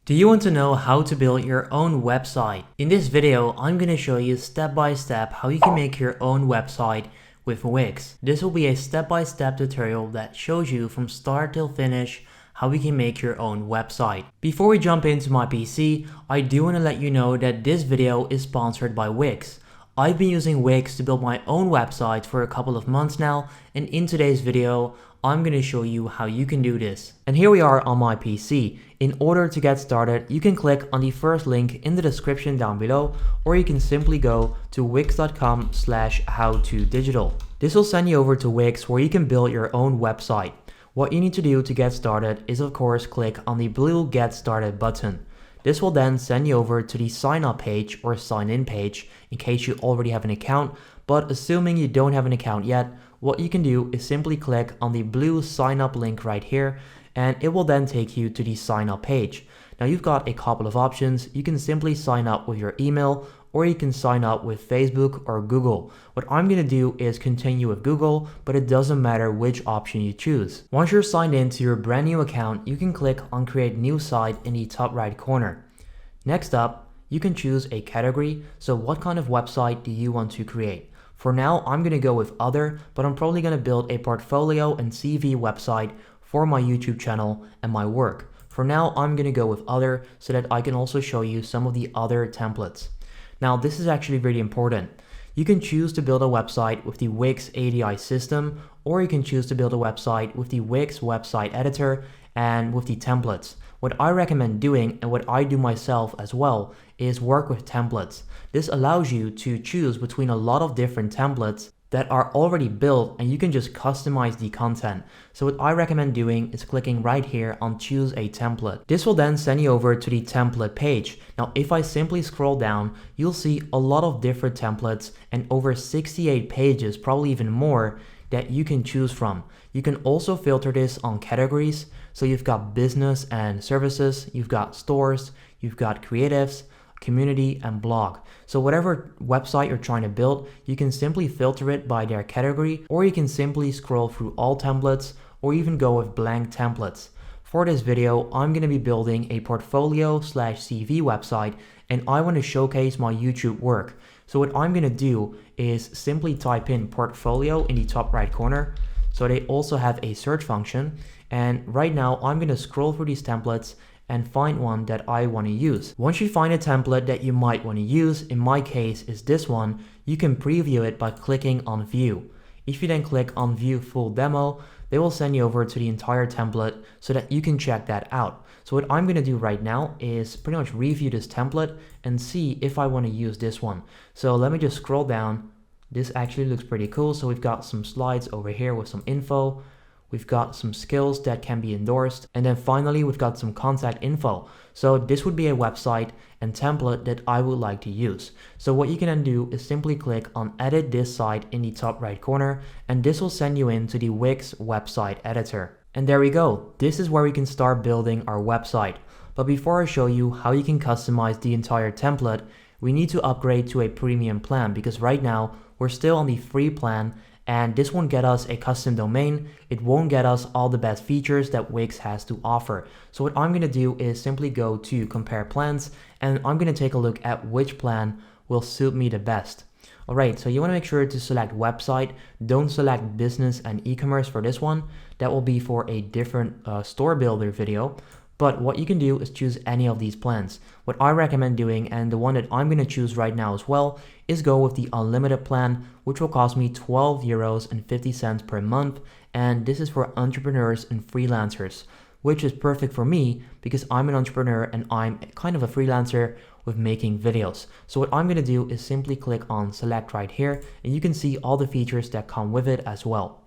Do you want to know how to build your own website? In this video, I'm going to show you step by step how you can make your own website with Wix. This will be a step-by-step tutorial that shows you from start till finish how you can make your own website. Before we jump into my PC, I do want to let you know that this video is sponsored by Wix. I've been using Wix to build my own website for a couple of months now, and in today's video, I'm going to show you how you can do this. And here we are on my PC. In order to get started, you can click on the first link in the description down below, or you can simply go to wix.com/howtodigital. This will send you over to Wix where you can build your own website. What you need to do to get started is of course click on the blue Get Started button. This will then send you over to the sign up page or sign in page in case you already have an account, but assuming you don't have an account yet, what you can do is simply click on the blue sign up link right here, and it will then take you to the sign up page. Now you've got a couple of options. You can simply sign up with your email, or you can sign up with Facebook or Google. What I'm going to do is continue with Google, but it doesn't matter which option you choose. Once you're signed in to your brand new account, you can click on create new site in the top right corner. Next up, you can choose a category. So what kind of website do you want to create? For now, I'm going to go with other, but I'm probably going to build a portfolio and CV website for my YouTube channel and my work. For now, I'm going to go with other so that I can also show you some of the other templates. Now, this is actually really important. You can choose to build a website with the Wix ADI system, or you can choose to build a website with the Wix website editor and with the templates. What I recommend doing, and what I do myself as well, is work with templates. This allows you to choose between a lot of different templates that are already built, and you can just customize the content. So what I recommend doing is clicking right here on choose a template. This will then send you over to the template page. Now if I simply scroll down, you'll see a lot of different templates and over 68 pages, probably even more, that you can choose from. You can also filter this on categories. So you've got business and services, you've got stores, you've got creatives, community, and blog. So whatever website you're trying to build, you can simply filter it by their category, or you can simply scroll through all templates, or even go with blank templates. For this video, I'm going to be building a portfolio/CV website, and I want to showcase my YouTube work. So what I'm going to do is simply type in portfolio in the top right corner. So they also have a search function, and right now I'm going to scroll through these templates and find one that I want to use. Once you find a template that you might want to use, in my case is this one, you can preview it by clicking on view. If you then click on view full demo, they will send you over to the entire template so that you can check that out. So what I'm going to do right now is pretty much review this template and see if I want to use this one. So let me just scroll down. This actually looks pretty cool. So we've got some slides over here with some info. We've got some skills that can be endorsed. And then finally, we've got some contact info. So this would be a website and template that I would like to use. So what you can then do is simply click on edit this site in the top right corner, and this will send you into the Wix website editor. And there we go. This is where we can start building our website. But before I show you how you can customize the entire template, we need to upgrade to a premium plan, because right now we're still on the free plan, and this won't get us a custom domain. It won't get us all the best features that Wix has to offer. So what I'm going to do is simply go to compare plans, and I'm going to take a look at which plan will suit me the best. Alright, so you want to make sure to select website. Don't select business and e-commerce for this one. That will be for a different store builder video. But what you can do is choose any of these plans. What I recommend doing, and the one that I'm going to choose right now as well, is go with the unlimited plan, which will cost me €12.50 per month. And this is for entrepreneurs and freelancers, which is perfect for me because I'm an entrepreneur and I'm kind of a freelancer with making videos. So what I'm going to do is simply click on select right here, and you can see all the features that come with it as well.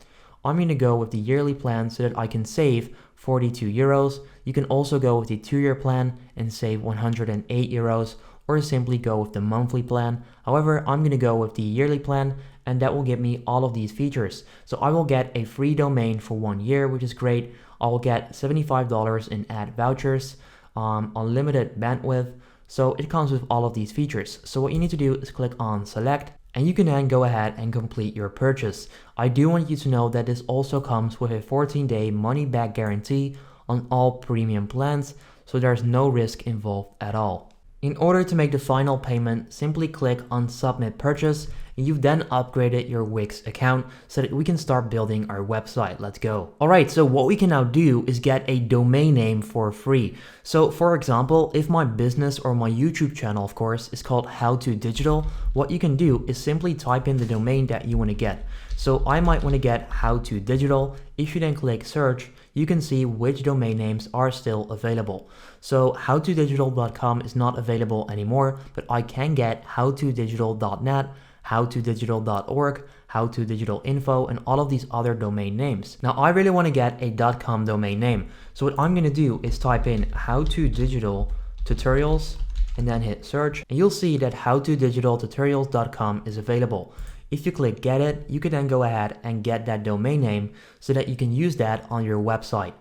I'm going to go with the yearly plan so that I can save €42. You can also go with the 2-year plan and save €108, or simply go with the monthly plan. However, I'm going to go with the yearly plan, and that will give me all of these features. So I will get a free domain for 1 year, which is great. I will get $75 in ad vouchers, unlimited bandwidth. So it comes with all of these features. So what you need to do is click on select, and you can then go ahead and complete your purchase. I do want you to know that this also comes with a 14-day money back guarantee on all premium plans. so there's no risk involved at all. In order to make the final payment, simply click on Submit Purchase, and you've then upgraded your Wix account so that we can start building our website. Let's go. Alright, so what we can now do is get a domain name for free. So for example, if my business or my YouTube channel, of course, is called How To Digital, what you can do is simply type in the domain that you want to get. So I might want to get How To Digital. If you then click search, you can see which domain names are still available. So howtodigital.com is not available anymore, but I can get howtodigital.net, howtodigital.org, howtodigital.info, and all of these other domain names. Now I really want to get a .com domain name. So what I'm going to do is type in howtodigital tutorials and then hit search, and you'll see that howtodigitaltutorials.com is available. If you click get it, you can then go ahead and get that domain name so that you can use that on your website.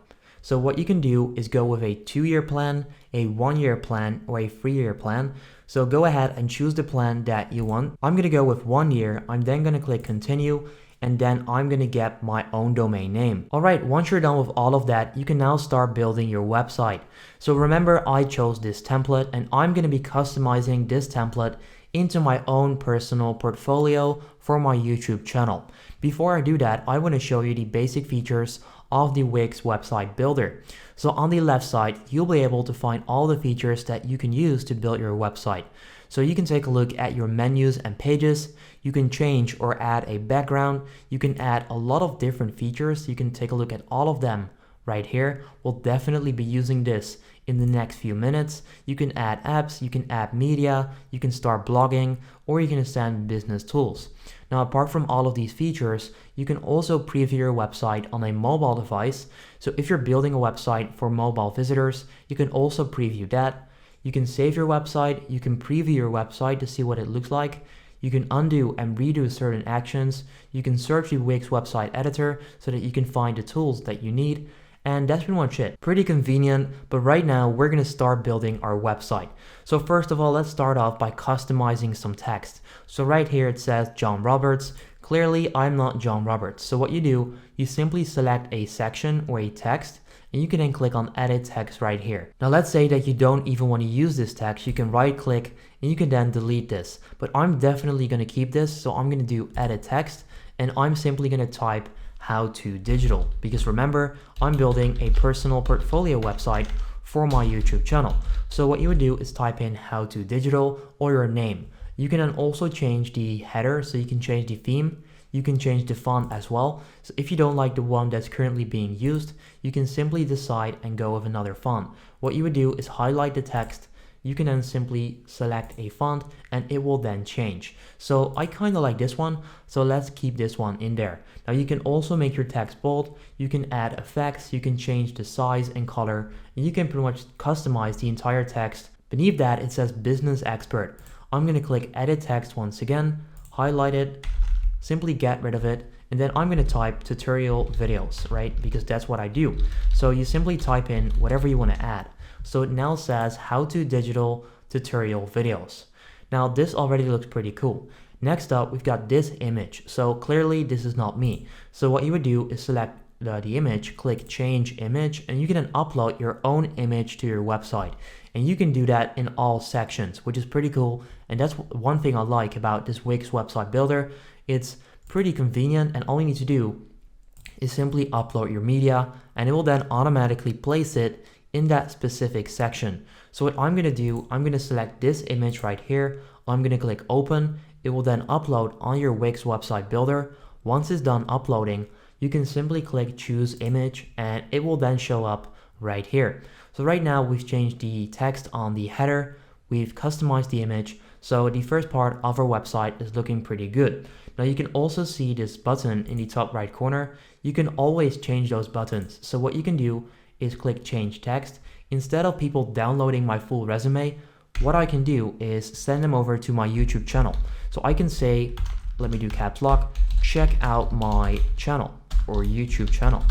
So what you can do is go with a 2-year plan, a 1-year plan, or a 3-year plan. So go ahead and choose the plan that you want. I'm going to go with 1 year. I'm then going to click continue, and then I'm going to get my own domain name. Alright, once you're done with all of that, you can now start building your website. So remember, I chose this template, and I'm going to be customizing this template into my own personal portfolio for my YouTube channel. Before I do that, I want to show you the basic features of the Wix website builder. So on the left side, you'll be able to find all the features that you can use to build your website. So you can take a look at your menus and pages. You can change or add a background. You can add a lot of different features. You can take a look at all of them right here. We'll definitely be using this in the next few minutes. You can add apps, you can add media, you can start blogging, or you can extend business tools. Now, apart from all of these features, you can also preview your website on a mobile device. So if you're building a website for mobile visitors, you can also preview that. You can save your website, you can preview your website to see what it looks like. You can undo and redo certain actions. You can search the Wix website editor so that you can find the tools that you need. And that's pretty much it. Pretty convenient, but right now we're gonna start building our website. So first of all, let's start off by customizing some text. So right here it says John Roberts. Clearly, I'm not John Roberts. So what you do, you simply select a section or a text, and you can then click on edit text right here. Now let's say that you don't even want to use this text. You can right click and you can then delete this. But I'm definitely gonna keep this, so I'm gonna do edit text, and I'm simply gonna type How To Digital, because remember, I'm building a personal portfolio website for my YouTube channel. So what you would do is type in How To Digital or your name. You can then also change the header, so you can change the theme. You can change the font as well. So if you don't like the one that's currently being used, you can simply decide and go with another font. What you would do is highlight the text. You can then simply select a font and it will then change. So I kind of like this one, so let's keep this one in there. Now you can also make your text bold, you can add effects, you can change the size and color, and you can pretty much customize the entire text. Beneath that it says Business Expert. I'm going to click edit text once again, highlight it, simply get rid of it, and then I'm going to type tutorial videos, right? Because that's what I do. So you simply type in whatever you want to add. So it now says How To Digital tutorial videos. Now this already looks pretty cool. Next up, we've got this image. So clearly this is not me. So what you would do is select the image, click change image, and you can then upload your own image to your website. And you can do that in all sections, which is pretty cool. And that's one thing I like about this Wix website builder. It's pretty convenient, and all you need to do is simply upload your media, and it will then automatically place it in that specific section. So what I'm going to do, I'm going to select this image right here. I'm going to click open. It will then upload on your Wix website builder. Once it's done uploading, you can simply click choose image, and it will then show up right here. So right now we've changed the text on the header. We've customized the image. So the first part of our website is looking pretty good. Now you can also see this button in the top right corner. You can always change those buttons. So what you can do is click change text. Instead of people downloading my full resume, what I can do is send them over to my YouTube channel. So I can say, let me do caps lock, check out my channel or YouTube channel.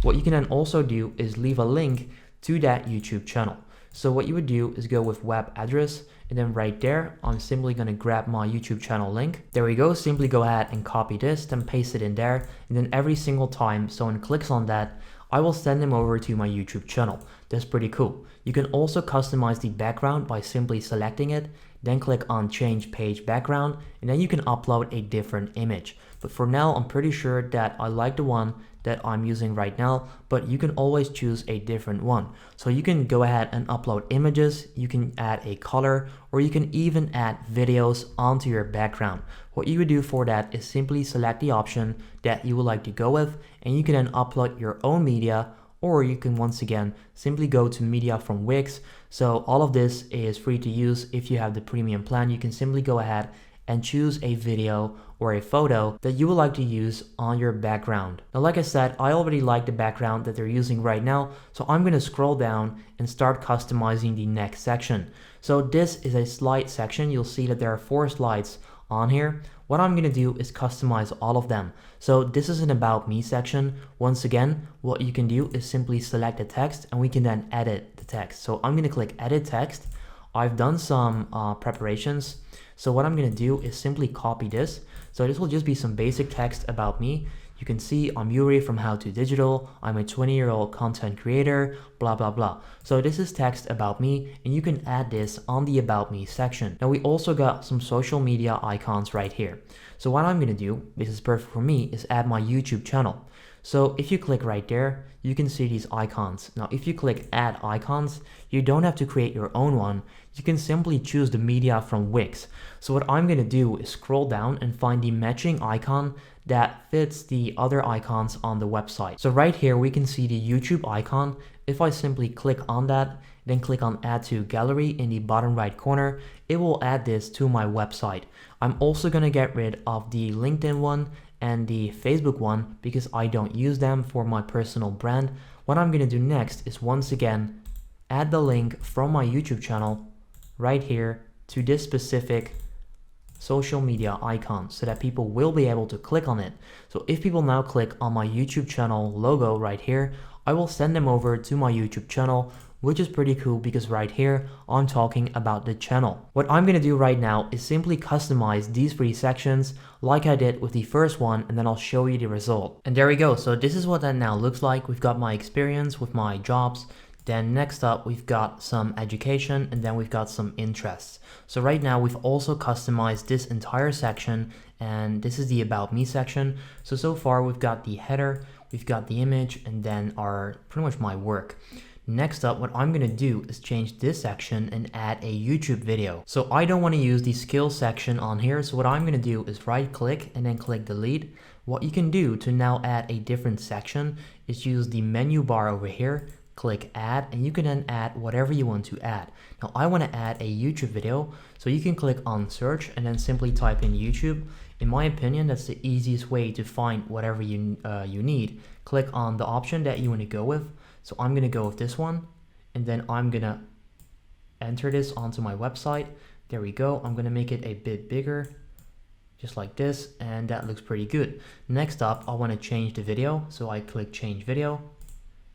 What you can then also do is leave a link to that YouTube channel. So what you would do is go with web address, and then right there, I'm simply going to grab my YouTube channel link. There we go. Simply go ahead and copy this, then paste it in there. And then every single time someone clicks on that, I will send them over to my YouTube channel. That's pretty cool. You can also customize the background by simply selecting it, then click on change page background, and then you can upload a different image. But for now, I'm pretty sure that I like the one that I'm using right now, but you can always choose a different one. So you can go ahead and upload images, you can add a color, or you can even add videos onto your background. What you would do for that is simply select the option that you would like to go with, and you can then upload your own media, or you can once again simply go to media from Wix. So all of this is free to use. If you have the premium plan, you can simply go ahead and choose a video or a photo that you would like to use on your background. Now, like I said, I already like the background that they're using right now, so I'm going to scroll down and start customizing the next section. So this is a slide section. You'll see that there are 4 slides on here. What I'm going to do is customize all of them. So this is an about me section. Once again, what you can do is simply select the text and we can then edit the text. So I'm going to click edit text. I've done some preparations. So what I'm going to do is simply copy this. So this will just be some basic text about me. You can see I'm Yuri from How to Digital. I'm a 20-year-old content creator, blah, blah, blah. So this is text about me, and you can add this on the About Me section. Now we also got some social media icons right here. So what I'm going to do, this is perfect for me, is add my YouTube channel. So if you click right there, you can see these icons. Now, if you click add icons, you don't have to create your own one. You can simply choose the media from Wix. So what I'm going to do is scroll down and find the matching icon that fits the other icons on the website. So right here, we can see the YouTube icon. If I simply click on that, then click on add to gallery in the bottom right corner, it will add this to my website. I'm also going to get rid of the LinkedIn one and the Facebook one because I don't use them for my personal brand. What I'm going to do next is once again add the link from my YouTube channel right here to this specific social media icon so that people will be able to click on it. So if people now click on my YouTube channel logo right here, I will send them over to my YouTube channel, which is pretty cool because right here I'm talking about the channel. What I'm going to do right now is simply customize these 3 sections like I did with the first one, and then I'll show you the result. And there we go. So this is what that now looks like. We've got my experience with my jobs. Then next up, we've got some education, and then we've got some interests. So right now we've also customized this entire section, and this is the About Me section. So far we've got the header, we've got the image, and then pretty much my work. Next up, what I'm going to do is change this section and add a YouTube video. So I don't want to use the skills section on here. So what I'm going to do is right click and then click delete. What you can do to now add a different section is use the menu bar over here, click add, and you can then add whatever you want to add. Now I want to add a YouTube video. So you can click on search and then simply type in YouTube. In my opinion, that's the easiest way to find whatever you need. Click on the option that you want to go with. So I'm going to go with this one, and then I'm going to enter this onto my website. There we go. I'm going to make it a bit bigger, just like this, and that looks pretty good. Next up, I want to change the video. So I click change video.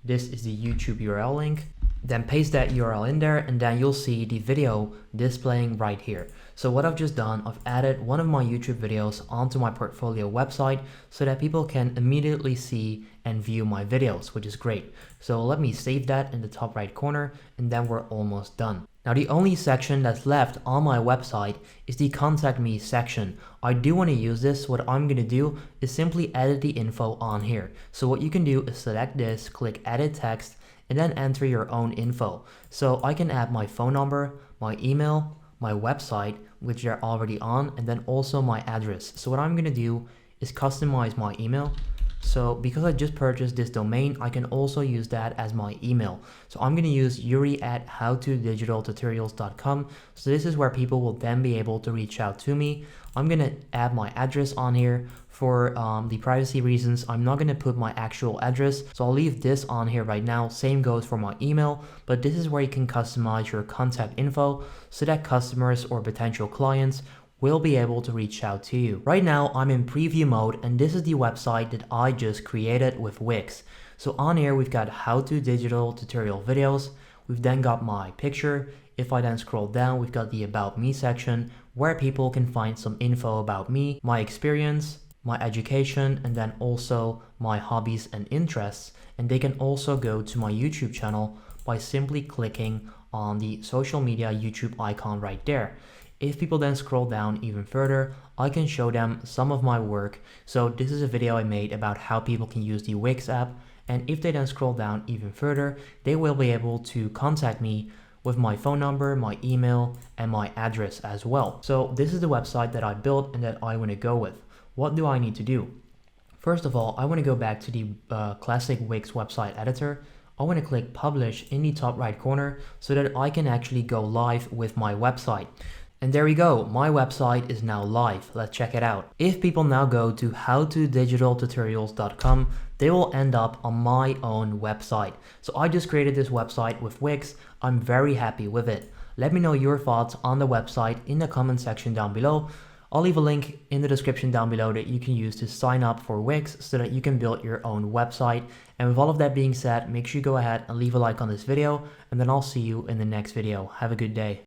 This is the YouTube URL link. Then paste that URL in there, and then you'll see the video displaying right here. So what I've just done, I've added one of my YouTube videos onto my portfolio website so that people can immediately see and view my videos, which is great. So let me save that in the top right corner, and then we're almost done. Now the only section that's left on my website is the contact me section. I do want to use this. What I'm going to do is simply edit the info on here. So what you can do is select this, click edit text, and then enter your own info. So I can add my phone number, my email, my website, which they're already on, and then also my address. So what I'm going to do is customize my email. So because I just purchased this domain, I can also use that as my email. So I'm going to use yuri@howtodigitaltutorials.com. So this is where people will then be able to reach out to me. I'm going to add my address on here. For the privacy reasons, I'm not going to put my actual address. So I'll leave this on here right now. Same goes for my email, but this is where you can customize your contact info so that customers or potential clients will be able to reach out to you. Right now, I'm in preview mode, and this is the website that I just created with Wix. So on here, we've got how to digital tutorial videos. We've then got my picture. If I then scroll down, we've got the about me section where people can find some info about me, my experience, my education, and then also my hobbies and interests. And they can also go to my YouTube channel by simply clicking on the social media YouTube icon right there. If people then scroll down even further, I can show them some of my work. So this is a video I made about how people can use the Wix app. And if they then scroll down even further, they will be able to contact me with my phone number, my email, and my address as well. So this is the website that I built and that I want to go with. What do I need to do? First of all, I want to go back to the classic Wix website editor. I want to click publish in the top right corner so that I can actually go live with my website. And there we go, my website is now live. Let's check it out. If people now go to howtodigitaltutorials.com, they will end up on my own website. So I just created this website with Wix. I'm very happy with it. Let me know your thoughts on the website in the comment section down below. I'll leave a link in the description down below that you can use to sign up for Wix so that you can build your own website. And with all of that being said, make sure you go ahead and leave a like on this video, and then I'll see you in the next video. Have a good day.